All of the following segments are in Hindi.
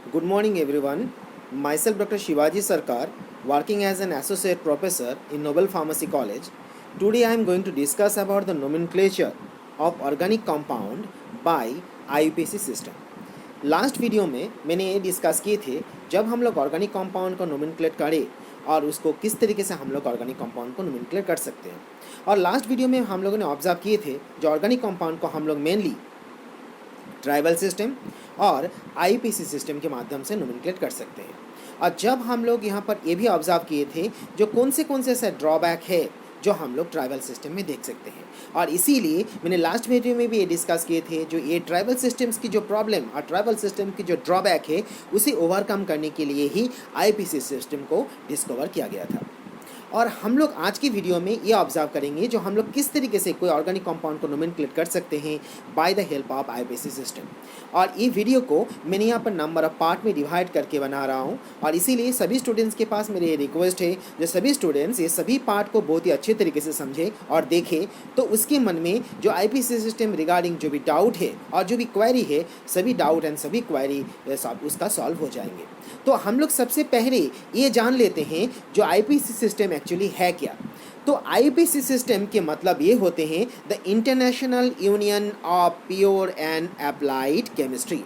Good morning, everyone. Myself, Dr. Shivaji Sarkar, working as an associate professor in Nobel Pharmacy College. Today, I am going to discuss about the nomenclature of organic compound by IUPAC system. Last video में मैंने ये डिस्कस किए थे जब हम लोग ऑर्गेनिक कंपाउंड को नोमेनक्लेट करें और उसको किस तरीके से हम लोग ऑर्गेनिक कंपाउंड को नोमेनक्लेट कर सकते हैं। और लास्ट वीडियो में हम लोगों ने ऑब्जर्व किए थे जो ऑर्गेनिक कंपाउंड को हम लोग मेनली ट्राइबल सिस्टम और आईपीसी सिस्टम के माध्यम से नोमेनक्लेट कर सकते हैं। और जब हम लोग यहाँ पर ये भी ऑब्जर्व किए थे जो कौन से ऐसे ड्रॉबैक है जो हम लोग ट्राइबल सिस्टम में देख सकते हैं। और इसीलिए मैंने लास्ट वीडियो में भी ये डिस्कस किए थे जो ये ट्राइबल सिस्टम्स की जो प्रॉब्लम और ट्राइबल सिस्टम की जो ड्रॉबैक है उसे ओवरकम करने के लिए ही आईपीसी सिस्टम को डिस्कवर किया गया था। और हम लोग आज की वीडियो में ये ऑब्जर्व करेंगे जो हम लोग किस तरीके से कोई ऑर्गेनिक कंपाउंड को नोमेनक्लेट कर सकते हैं by the help of IUPAC system. और ये वीडियो को मैंने यहाँ पर नंबर ऑफ पार्ट में डिवाइड करके बना रहा हूँ और इसीलिए सभी स्टूडेंट्स के पास मेरी रिक्वेस्ट है जो सभी स्टूडेंट्स ये सभी पार्ट को बहुत ही अच्छे तरीके से समझे और देखें तो उसके मन में जो आईपीसी सिस्टम रिगार्डिंग जो भी डाउट है और जो भी क्वेरी है सभी डाउट एंड सभी क्वेरी उसका सॉल्व हो जाएंगे। तो हम लोग सबसे पहले ये जान लेते हैं जो आईपीसी सिस्टम एक्चुअली है क्या। तो आईपीसी सिस्टम के मतलब ये होते हैं the international union of pure and applied chemistry.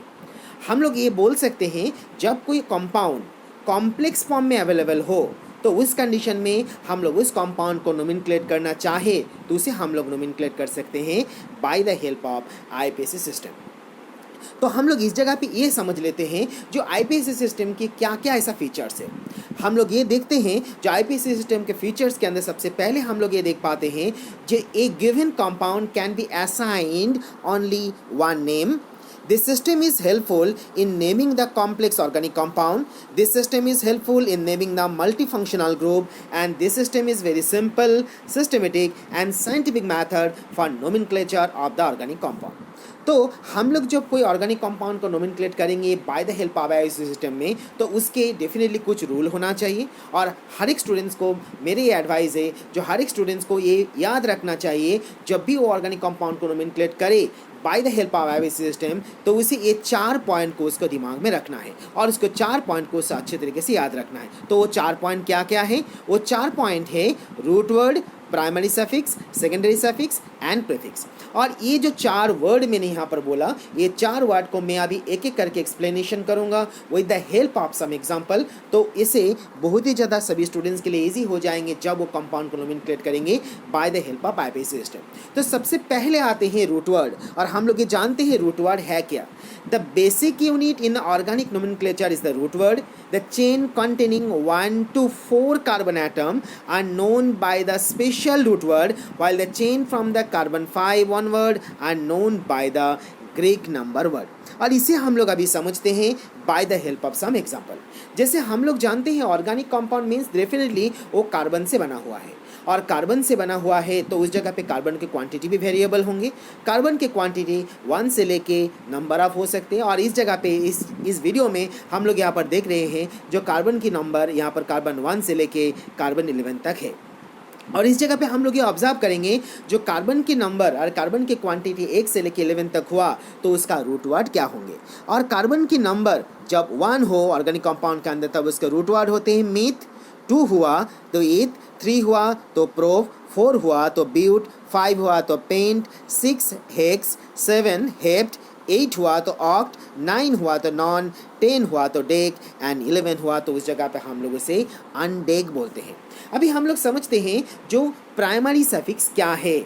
हम लोग ये बोल सकते हैं जब कोई कंपाउंड कॉम्प्लेक्स फॉर्म में अवेलेबल हो तो उस कंडीशन में हम लोग उस कंपाउंड को नोमेनक्लेट करना चाहे तो उसे हम लोग नोमेनक्लेट कर सकते हैं by the help of IUPAC system. तो हम लोग इस जगह पे ये समझ लेते हैं जो आईपीसी सिस्टम के क्या क्या ऐसा फीचर्स है। हम लोग ये देखते हैं जो आईपीसी सिस्टम के फीचर्स के अंदर सबसे पहले हम लोग ये देख पाते हैं जो a given compound can be assigned only one name. This system is helpful in naming the complex organic compound. This system is helpful in naming the multifunctional group, and this system is very simple, systematic and scientific method for nomenclature of the organic compound. तो हम लोग जब कोई ऑर्गेनिक कंपाउंड को नोमेनक्लेट करेंगे bye the help of IUPAC system में तो उसके डेफिनेटली कुछ रूल होना चाहिए। और हर एक स्टूडेंट्स को मेरे ये एडवाइस है जो हर एक स्टूडेंट्स को ये याद रखना चाहिए जब भी वो ऑर्गेनिक कंपाउंड को नोमेनक्लेट करे bye the help of IUPAC system तो उसे ये 4 पॉइंट को उसको दिमाग में रखना है और उसको 4 पॉइंट को अच्छे तरीके से याद रखना है। तो वो 4 पॉइंट क्या क्या है? वो 4 पॉइंट है root word, primary suffix, secondary suffix and prefix. और ये जो 4 वर्ड मैंने यहाँ पर बोला ये 4 वर्ड को मैं अभी एक एक करके एक्सप्लेनेशन करूँगा with the help of some example. तो इसे बहुत ही ज़्यादा सभी स्टूडेंट्स के लिए इजी हो जाएंगे जब वो कंपाउंड को नोमेनक्लेट करेंगे bye the help of IUPAC system. तो सबसे पहले आते हैं रूट वर्ड और हम लोग ये जानते हैं रूट वर्ड है क्या। The basic unit in organic nomenclature is the root word. The chain containing 1 to 4 carbon atom are known by the special root word while the chain from the carbon 5 onward are known by the Greek number word। और इसे हम लोग अभी समझते हैं by the help of some example. जैसे हम लोग जानते हैं ऑर्गेनिक कंपाउंड मीन्स डेफिनेटली वो कार्बन से बना हुआ है और कार्बन से बना हुआ है तो उस जगह पे कार्बन की क्वांटिटी भी वेरिएबल होंगे। कार्बन की क्वांटिटी 1 से लेके नंबर ऑफ हो सकते हैं और इस जगह पे इस वीडियो में हम लोग यहाँ पर देख रहे हैं जो कार्बन की नंबर यहाँ पर कार्बन 1 से लेके कार्बन 11 तक है। और इस जगह पे हम लोग ये ऑब्जर्व करेंगे जो कार्बन के नंबर और कार्बन की क्वांटिटी 1 से लेके 11 तक हुआ तो उसका रूट वर्ड क्या होंगे। और कार्बन की नंबर जब 1 हो ऑर्गेनिक कंपाउंड के अंदर तब उसके रूट वर्ड होते हैं मीथ, 2 हुआ तो ईथ, 3 हुआ तो प्रोप, 4 हुआ तो ब्यूट, 5 हुआ तो पेंट, 6 हेक्स, 7 हेप्ट, 8 हुआ तो ऑक्ट, 9 हुआ तो नॉन, 10 हुआ तो डेक एंड 11 हुआ तो उस जगह पे हम लोग उसे अनडेक बोलते हैं। अभी हम लोग समझते हैं जो प्राइमरी सफिक्स क्या है।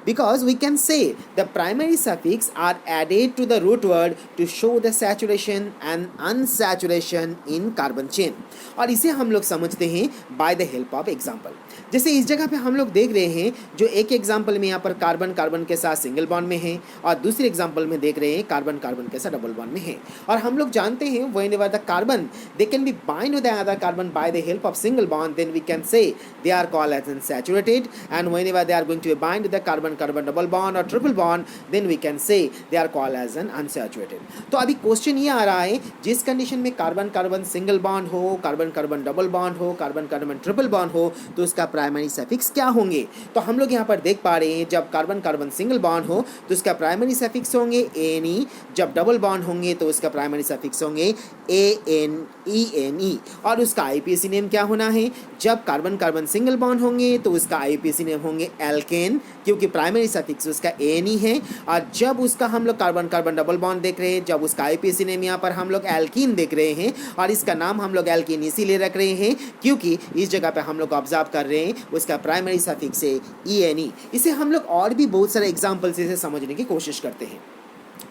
Because we can say the primary suffix are added to the root word to show the saturation and unsaturation in carbon chain। और इसे हम लोग समझते हैं by the help of example। जैसे इस जगह पे हम लोग देख रहे हैं जो एक एग्जाम्पल में यहाँ पर कार्बन कार्बन के साथ सिंगल बॉन्ड में है और दूसरे एग्जाम्पल में देख रहे हैं कार्बन कार्बन के साथ डबल बॉन्ड में है। और हम लोग जानते हैं whenever the carbon they can be bind with the other carbon by the help of single bond then we can say they are called as unsaturated and whenever they are going to be bind with the carbon carbon carbon double bond और triple bond, then we can say they are called as an unsaturated. तो अभी क्वेश्चन ये आ रहा है, जिस कंडीशन में कार्बन कार्बन सिंगल बॉन्ड हो, कार्बन कार्बन डबल बॉन्ड हो, कार्बन कार्बन ट्रिपल बॉन्ड हो, तो उसका प्राइमरी सफिक्स क्या होंगे। तो हम लोग यहाँ पर देख पा रहे हैं, जब कार्बन कार्बन सिंगल बॉन्ड हो तो उसका प्राइमरी सफिक्स होंगे ANE, जब डबल बॉन्ड होंगे तो उसका प्राइमरी सफिक्स होंगे ANENE। और उसका IUPAC नेम क्या होना है, जब कार्बन कार्बन सिंगल बॉन्ड होंगे तो उसका IUPAC नेम होंगे एल्केन, क्योंकि प्राइमरी सफिक्स उसका ANE है। और जब उसका हम लोग कार्बन कार्बन डबल बॉन्ड देख रहे हैं, जब उसका IUPAC नेम यहाँ पर हम लोग एल्कीन देख रहे हैं, और इसका नाम हम लोग एल्कीन इसीलिए रख रहे हैं क्योंकि इस जगह पे हम लोग ऑब्जर्व कर रहे हैं उसका प्राइमरी सफिक्स है ENE। इसे हम लोग और भी बहुत सारे एग्जाम्पल से इसे समझने की कोशिश करते हैं।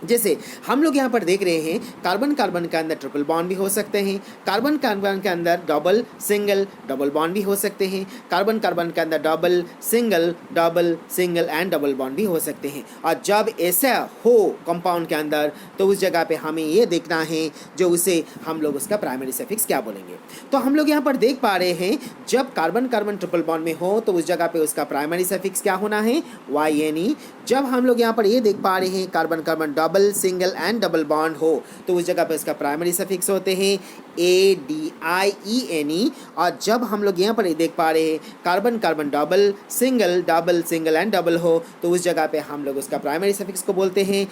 जैसे हम लोग यहाँ पर देख रहे हैं, कार्बन कार्बन के अंदर ट्रिपल बॉन्ड भी हो सकते हैं, कार्बन कार्बन के अंदर डबल सिंगल डबल बॉन्ड भी हो सकते हैं, कार्बन कार्बन के अंदर double single and double bond भी हो सकते हैं। और जब ऐसा हो कंपाउंड के अंदर तो उस जगह पे हमें ये देखना है जो उसे हम लोग उसका प्राइमरी सफिक्स क्या बोलेंगे। तो हम लोग यहाँ पर देख पा रहे हैं, जब कार्बन कार्बन ट्रिपल बॉन्ड में हो तो उस जगह पे उसका प्राइमरी सफिक्स क्या होना है YNE। जब हम लोग यहाँ पर ये देख पा रहे हैं carbon carbon double single and double bond हो तो उस जगह पे इसका प्राइमरी सफिक्स होते हैं ADIENE। और जब हम लोग यहाँ पर ये देख पा रहे हैं carbon carbon double single and double हो तो उस जगह पे हम लोग उसका प्राइमरी सफिक्स को बोलते हैं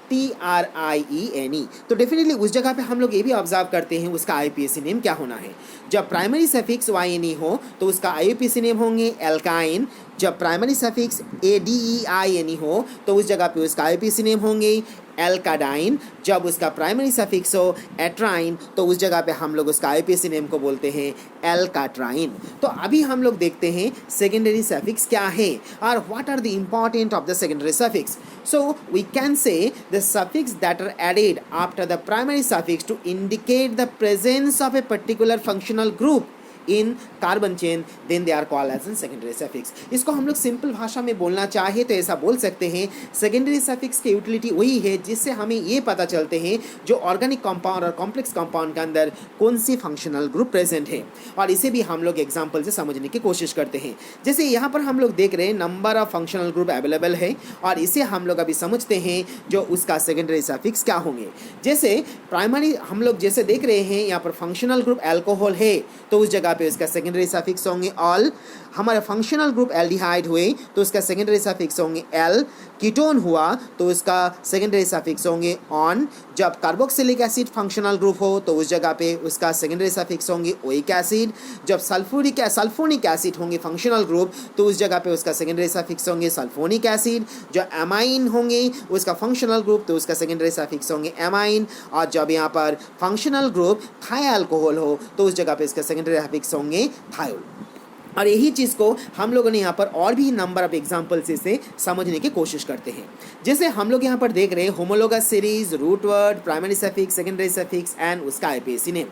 ATRIENE। तो डेफिनेटली उस जगह पे हम लोग ये भी ऑब्जर्व करते हैं उसका IUPAC नेम क्या होना है। जब प्राइमरी सफिक्स YNE हो तो उसका IUPAC नेम होंगे एल्काइन, जब प्राइमरी सफिक्स ADEINE हो तो उस जगह पे उसका IUPAC नेम होंगे एल्काडाइन, जब उसका प्राइमरी सफिक्स हो एट्राइन तो उस जगह पे हम लोग उसका IUPAC नेम को बोलते हैं एल्काट्राइन। तो अभी हम लोग देखते हैं सेकेंडरी सफिक्स क्या है और what are the important of the secondary suffix. So we can say the suffix that are added after the primary suffix to indicate the presence of a particular functional group in carbon chain, then they are called as an secondary suffix. इसको हम लोग सिंपल भाषा में बोलना चाहे तो ऐसा बोल सकते हैं, सेकेंडरी सफिक्स की यूटिलिटी वही है जिससे हमें ये पता चलते हैं जो ऑर्गेनिक कंपाउंड और कॉम्प्लेक्स कंपाउंड के अंदर कौन सी फंक्शनल ग्रुप प्रेजेंट है, और इसे भी हम लोग एग्जाम्पल से समझने की कोशिश करते हैं। जैसे यहाँ पर हम लोग देख रहे हैं number of functional group available है, और इसे हम लोग अभी समझते हैं जो उसका सेकेंडरी सफिक्स क्या होंगे। जैसे प्राइमरी हम लोग जैसे देख रहे हैं यहाँ पर फंक्शनल ग्रुप अल्कोहल है तो उस जगह पे उसका सेकेंडरी सफिक्स होंगे ऑल। हमारे फंक्शनल ग्रुप एल्डिहाइड हुए तो उसका सेकेंडरी सफिक्स होंगे एल। कीटोन हुआ तो उसका सेकेंडरी सफिक्स होंगे ऑन। जब कार्बोक्सिलिक एसिड फंक्शनल ग्रुप हो तो उस जगह पे उसका सेकेंडरी सफिक्स होंगे ओइक एसिड। जब सल्फोनिक एसिड होंगे फंक्शनल ग्रुप तो उस जगह पे उसका सेकेंडरी सफिक्स होंगे सल्फोनिक एसिड। जो एमाइन होंगे उसका फंक्शनल ग्रुप तो उसका सेकेंडरी सफिक्स होंगे एमाइन। और जब यहाँ पर फंक्शनल ग्रुप थाई अल्कोहल हो तो उस जगह पे इसका सेकेंडरी सफिक्स होंगे थायोल। और यही चीज़ को हम लोगों ने यहाँ पर और भी नंबर ऑफ एग्जाम्पल से समझने की कोशिश करते हैं। जैसे हम लोग यहाँ पर देख रहे हैं homologous series, root word, primary suffix, secondary suffix and उसका IUPAC नेम।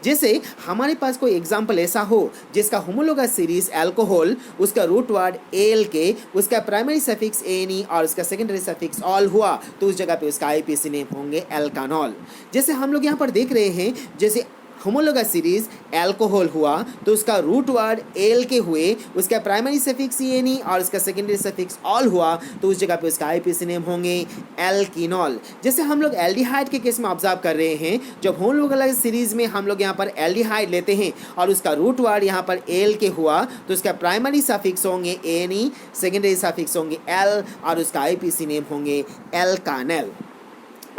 जैसे हमारे पास कोई एग्जाम्पल ऐसा हो जिसका होमोलोगस सीरीज अल्कोहल, उसका रूट वर्ड ALK, उसका प्राइमरी सफिक्स ANE और उसका सेकेंडरी सफिक्स ऑल हुआ तो उस जगह पे उसका IUPAC नेम होंगे एल्कानॉल। जैसे हम लोग यहाँ पर देख रहे हैं, जैसे होमोलोगस सीरीज अल्कोहल हुआ तो उसका रूट वर्ड ALK हुए, उसका प्राइमरी सफिक्स ENE और उसका सेकेंडरी सफिक्स ऑल हुआ तो उस जगह पे उसका IUPAC नेम होंगे एल्किनॉल। जैसे हम लोग एल्डिहाइड के केस में ऑब्जर्व कर रहे हैं, जब होमोलोगस सीरीज में हम लोग यहाँ पर एल्डिहाइड लेते हैं और उसका रूट वर्ड यहाँ पर ALK हुआ तो उसका प्राइमरी सफिक्स होंगे ANE, सेकेंडरी सफिक्स होंगे L और उसका IUPAC नेम होंगे एल्कानेल।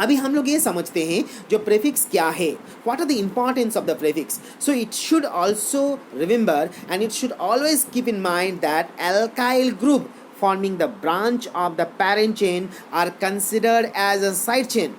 अभी हम लोग ये समझते हैं जो प्रीफिक्स क्या है, what are the importance of the prefix. So it should also remember and it should always keep in mind that alkyl group forming the branch of the parent chain are considered as a side chain.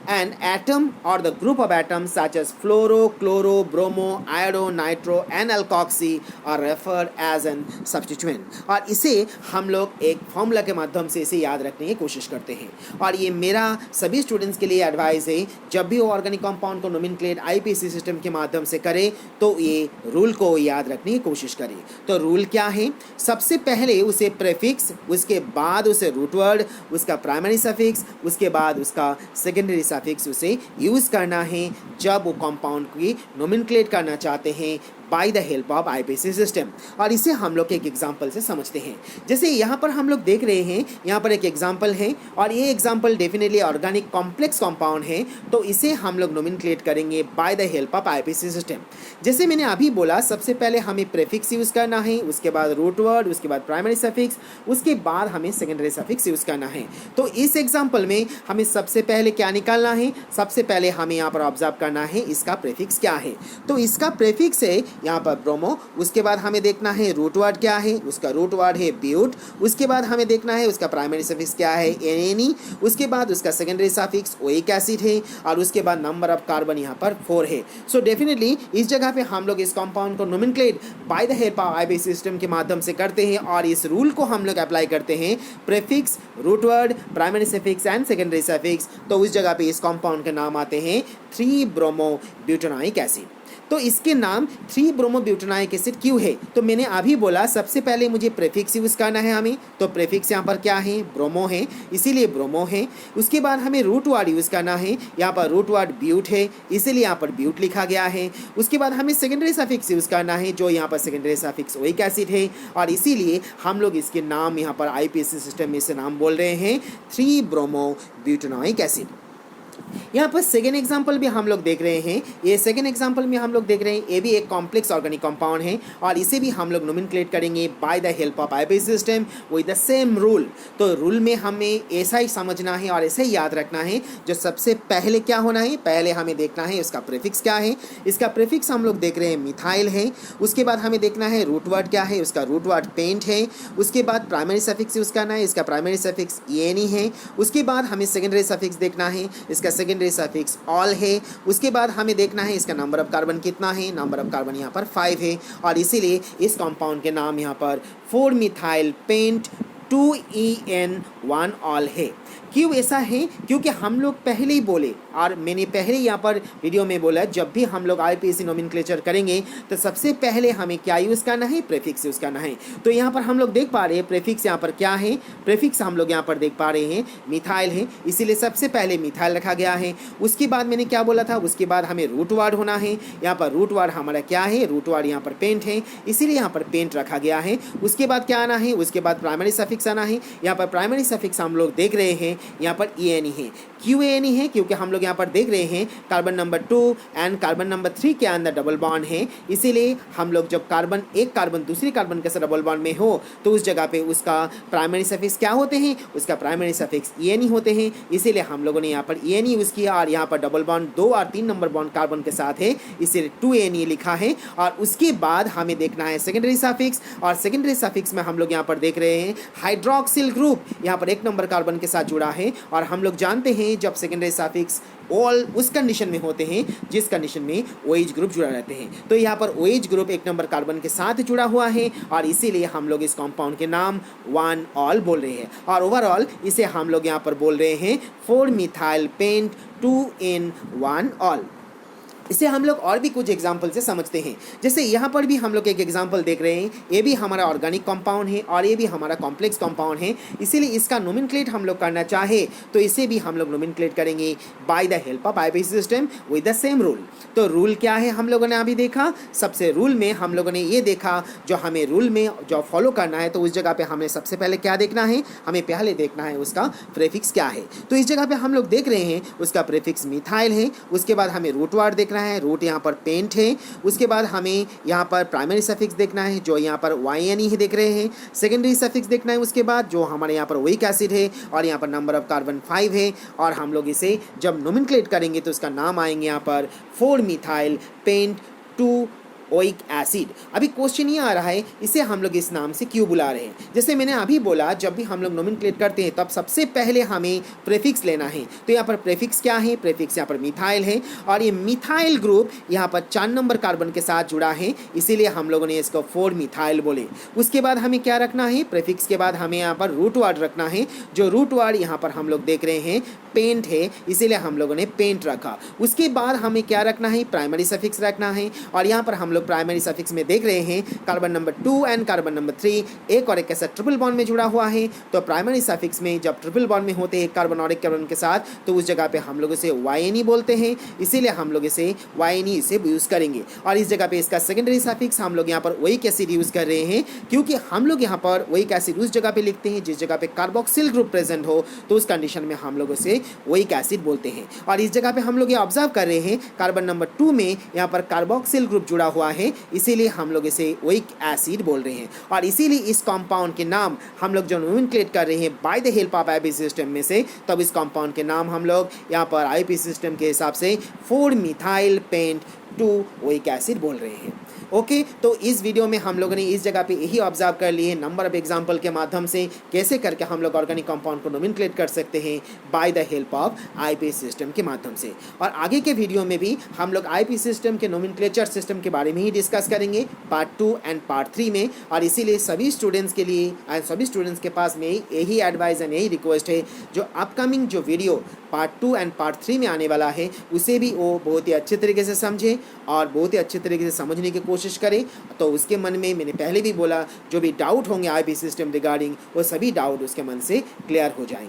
An atom or the group of atoms such as fluoro, chloro, bromo, iodo, nitro and alkoxy are referred as an substituent। और इसे हम लोग एक फॉर्मूला के माध्यम से इसे याद रखने की कोशिश करते हैं। और ये मेरा सभी स्टूडेंट्स के लिए एडवाइस है, जब भी वो ऑर्गेनिक कंपाउंड को नोमेनक्लेट IUPAC सिस्टम के माध्यम से करे तो ये रूल को याद रखने की कोशिश करें। तो रूल क्या है, सबसे पहले उसे प्रीफिक्स, उसके बाद उसे रूट वर्ड, उसका प्राइमरी सफिक्स, उसके बाद उसका सेकेंडरी सफिक्स उसे यूज़ करना है जब वो कंपाउंड की नोमेनक्लेट करना चाहते हैं by the help of IUPAC system. और इसे हम लोग एक एग्जाम्पल से समझते हैं। जैसे यहाँ पर हम लोग देख रहे हैं, यहाँ पर एक एग्जाम्पल है और ये example definitely organic complex compound है, तो इसे हम लोग नोमेनक्लेट करेंगे bye the help of IUPAC system. जैसे मैंने अभी बोला, सबसे पहले हमें प्रीफिक्स यूज़ करना है, उसके बाद रूट वर्ड, उसके बाद प्राइमरी सफिक्स, उसके बाद हमें सेकेंडरी सफिक्स यूज़ करना है। तो इस एग्जाम्पल में हमें सबसे पहले क्या निकालना है, सबसे पहले हमें यहाँ पर ऑब्जर्व करना है इसका प्रीफिक्स क्या है। तो इसका प्रीफिक्स है यहाँ पर ब्रोमो, उसके बाद हमें देखना है रूट वर्ड क्या है, उसका रूट वर्ड है ब्यूट, उसके बाद हमें देखना है उसका प्राइमरी सफिक्स क्या है एन, उसके बाद उसका सेकेंडरी सफिक्स ओइक एसिड है और उसके बाद नंबर ऑफ कार्बन यहाँ पर 4 है। सो डेफिनेटली इस जगह पे हम लोग इस कंपाउंड को nomenclate by the help of IUPAC system के माध्यम से करते हैं और इस रूल को हम लोग अप्लाई करते हैं prefix, root word, primary suffix and secondary suffix. तो उस जगह पे इस कंपाउंड के नाम आते हैं 3 ब्रोमो ब्यूटेनोइक एसिड। तो इसके नाम 3 ब्रोमो ब्यूटेनोइक एसिड क्यों है, तो मैंने अभी बोला सबसे पहले मुझे प्रीफिक्स यूज़ करना है हमें, तो प्रीफिक्स यहाँ पर क्या है, ब्रोमो है, इसीलिए ब्रोमो है। उसके बाद हमें रूट वर्ड यूज़ करना है, यहाँ पर रूट वर्ड ब्यूट है, इसीलिए यहाँ पर ब्यूट लिखा गया है। उसके बाद हमें सेकेंडरी सफिक्स यूज़ करना है, जो यहाँ पर सेकेंडरी सफिक्स ओइक एसिड है और इसीलिए हम लोग इसके नाम यहाँ पर आईपीसी सिस्टम में इसे नाम बोल रहे हैं 3 ब्रोमो ब्यूटेनोइक एसिड। यहाँ पर सेकेंड एग्जाम्पल भी हम लोग देख रहे हैं, ये सेकेंड एग्जाम्पल में हम लोग देख रहे हैं ये भी एक कॉम्प्लेक्स ऑर्गेनिक कंपाउंड है और इसे भी हम लोग नोमेनक्लेट करेंगे bye the help of IUPAC system with the same rule. तो रूल में हमें ऐसा ही समझना है और ऐसे ही याद रखना है, जो सबसे पहले क्या होना है, पहले हमें देखना है इसका प्रीफिक्स क्या है, इसका प्रीफिक्स हम लोग देख रहे हैं मिथाइल है। उसके बाद हमें देखना है रूट वर्ड क्या है, उसका रूट वर्ड पेंट है। उसके बाद प्राइमरी सफिक्स यूज़ करना है, इसका प्राइमरी सफिक्स एनी है। उसके बाद हमें सेकेंडरी सफिक्स देखना है, इसका सेकेंडरी सफिक्स ऑल है। उसके बाद हमें देखना है इसका नंबर ऑफ कार्बन कितना है, नंबर ऑफ कार्बन यहाँ पर 5 है और इसीलिए इस कंपाउंड के नाम यहाँ पर 4 मिथाइल पेंट 2En1 ऑल है। क्यों ऐसा है, क्योंकि हम लोग पहले ही बोले और मैंने पहले यहाँ पर वीडियो में बोला, जब भी हम लोग आईपीसी नोमेनक्लेचर करेंगे तो सबसे पहले हमें क्या यूज़ करना है, प्रीफिक्स यूज़ करना है। तो यहाँ पर हम लोग देख पा रहे हैं प्रीफिक्स यहाँ पर क्या है, प्रीफिक्स हम लोग यहाँ पर देख पा रहे हैं मिथाइल है, इसीलिए सबसे पहले मिथाइल रखा गया है। उसके बाद मैंने क्या बोला था, उसके बाद हमें रूट वर्ड होना है, यहाँ पर रूट वर्ड हमारा क्या है, रूट वर्ड यहाँ पर पेंट है, इसीलिए यहाँ पर पेंट रखा गया है। उसके बाद क्या आना है, उसके बाद प्राइमरी सफिक्स आना है। यहाँ पर प्राइमरी सफिक्स हम लोग देख रहे हैं यहाँ पर ENE है। क्यों ENE है, क्योंकि हम लोग यहाँ पर देख रहे हैं carbon number 2 and carbon number 3 के अंदर डबल बॉन्ड है, इसीलिए हम लोग जब कार्बन एक कार्बन दूसरी कार्बन के साथ डबल बॉन्ड में हो तो उस जगह पे उसका प्राइमरी सफिक्स क्या होते हैं, उसका प्राइमरी सफिक्स ENE होते हैं, इसीलिए हम लोगों ने यहाँ पर ENE यूज़ किया। और यहाँ पर डबल बॉन्ड 2 और 3 नंबर बॉन्ड कार्बन के साथ है, इसीलिए 2Ne लिखा है। और उसके बाद हमें देखना है सेकेंडरी सफिक्स, और सेकेंडरी सफिक्स में हम लोग यहाँ पर देख रहे हैं हाइड्रोक्सिल ग्रुप यहाँ पर 1 नंबर कार्बन के साथ जुड़ा है। और हम लोग जानते हैं जब सेकेंडरी सफिक्स ऑल उस कंडीशन में होते हैं जिस कंडीशन में OH ग्रुप जुड़ा रहते हैं, तो यहाँ पर OH ग्रुप 1 नंबर कार्बन के साथ जुड़ा हुआ है और इसीलिए हम लोग इस कंपाउंड के नाम 1 ऑल बोल रहे हैं। और ओवरऑल इसे हम लोग यहाँ पर बोल रहे हैं 4 मिथाइल पेंट 2N1 ऑल। इसे हम लोग और भी कुछ एग्जाम्पल से समझते हैं। जैसे यहाँ पर भी हम लोग एक एग्जाम्पल देख रहे हैं, ये भी हमारा ऑर्गेनिक कंपाउंड है और ये भी हमारा कॉम्प्लेक्स कंपाउंड है, इसीलिए इसका नोमेनक्लेट हम लोग करना चाहे तो इसे भी हम लोग नोमेनक्लेट करेंगे bye the help of IUPAC system with the same rule. तो रूल क्या है हम लोगों ने अभी देखा, सबसे रूल में हम लोगों ने ये देखा जो हमें रूल में जो फॉलो करना है, तो उस जगह पे हमें सबसे पहले क्या देखना है, हमें पहले देखना है उसका प्रीफिक्स क्या है। तो इस जगह पे हम लोग देख रहे हैं उसका प्रीफिक्स मिथाइल है। उसके बाद हमें रूट वर्ड देखना है, रूट यहाँ पर पेंट है। उसके बाद हमें यहाँ पर प्राइमरी सफिक्स देखना है जो यहाँ पर YNE ही देख रहे हैं। सेकेंडरी सफिक्स देखना है उसके बाद जो हमारे यहाँ पर ओइक एसिड है और यहाँ पर नंबर ऑफ कार्बन 5 है। और हम लोग इसे जब नोमेनक्लेट करेंगे तो इसका नाम आएंगे यहाँ पर 4 मिथाइल पेंट 2 ओइक एसिड। अभी क्वेश्चन ये आ रहा है इसे हम लोग इस नाम से क्यों बुला रहे हैं। जैसे मैंने अभी बोला जब भी हम लोग नोमेनक्लेट करते हैं तब सबसे पहले हमें प्रीफिक्स लेना है। तो यहाँ पर प्रीफिक्स क्या है, प्रीफिक्स यहाँ पर मिथाइल है और ये मिथाइल ग्रुप यहाँ पर 4 नंबर कार्बन के साथ जुड़ा है, इसीलिए हम लोगों ने इसको 4 मिथाइल बोले। उसके बाद हमें क्या रखना है, प्रीफिक्स के बाद हमें यहाँ पर रूट वर्ड रखना है, जो रूट वर्ड यहाँ पर हम लोग देख रहे हैं पेंट है, इसीलिए हम लोगों ने पेंट रखा। उसके बाद हमें क्या रखना है, प्राइमरी सफिक्स रखना है और यहाँ पर हम लोग प्राइमरी सफिक्स में देख रहे हैं carbon number 2 and carbon number 3 एक और एक के साथ ट्रिपल बॉन्ड में जुड़ा हुआ है, तो प्राइमरी सफिक्स में जब ट्रिपल बॉन्ड में होते हैं कार्बन और एक कार्बन के साथ, तो उस जगह पे हम लोग इसे YNE बोलते हैं, इसीलिए हम लोग इसे YNE इसे यूज़ करेंगे। और इस जगह पे इसका सेकेंडरी सफिक्स हम लोग यहाँ पर ओइक एसिड यूज़ कर रहे हैं, क्योंकि हम लोग यहाँ पर ओइक एसिड उस जगह पे लिखते हैं जिस जगह पे कार्बोक्सिल ग्रुप प्रेजेंट हो, तो उस कंडीशन में हम लोग उसे ओइक एसिड बोलते हैं। और इस जगह पे हम लोग ये ऑब्जर्व कर रहे हैं कार्बन नंबर 2 में यहाँ पर कार्बोक्सिल ग्रुप जुड़ा हुआ है, इसीलिए हम लोग इसे ओइक एसिड बोल रहे हैं। और इसीलिए इस कंपाउंड के नाम हम लोग जो नोमेनक्लेट कर रहे हैं by the help of IP system में से, तब इस कंपाउंड के नाम हम लोग यहाँ पर आईपी सिस्टम के हिसाब से 4 मिथाइल पेंट 2 ओइक एसिड बोल रहे हैं। ओके, तो इस वीडियो में हम लोगों ने इस जगह पे यही ऑब्जर्व कर लिए नंबर ऑफ एग्जाम्पल के माध्यम से कैसे करके हम लोग ऑर्गेनिक कंपाउंड को नोमेनक्लेट कर सकते हैं by the help of IP system के माध्यम से। और आगे के वीडियो में भी हम लोग आईपी सिस्टम के नोमेनक्लेचर सिस्टम के बारे में ही डिस्कस करेंगे पार्ट 2 एंड पार्ट 3 में। और इसीलिए सभी स्टूडेंट्स के लिए एंड सभी स्टूडेंट्स के पास में यही एडवाइस एंड यही रिक्वेस्ट है, जो अपकमिंग जो वीडियो पार्ट 2 एंड पार्ट 3 में आने वाला है उसे भी वो बहुत ही अच्छे तरीके से समझे और बहुत ही अच्छे तरीके से समझने की कोशिश करें। तो उसके मन में, मैंने पहले भी बोला, जो भी डाउट होंगे आईपी सिस्टम रिगार्डिंग, वो सभी डाउट उसके मन से क्लियर हो जाएंगे।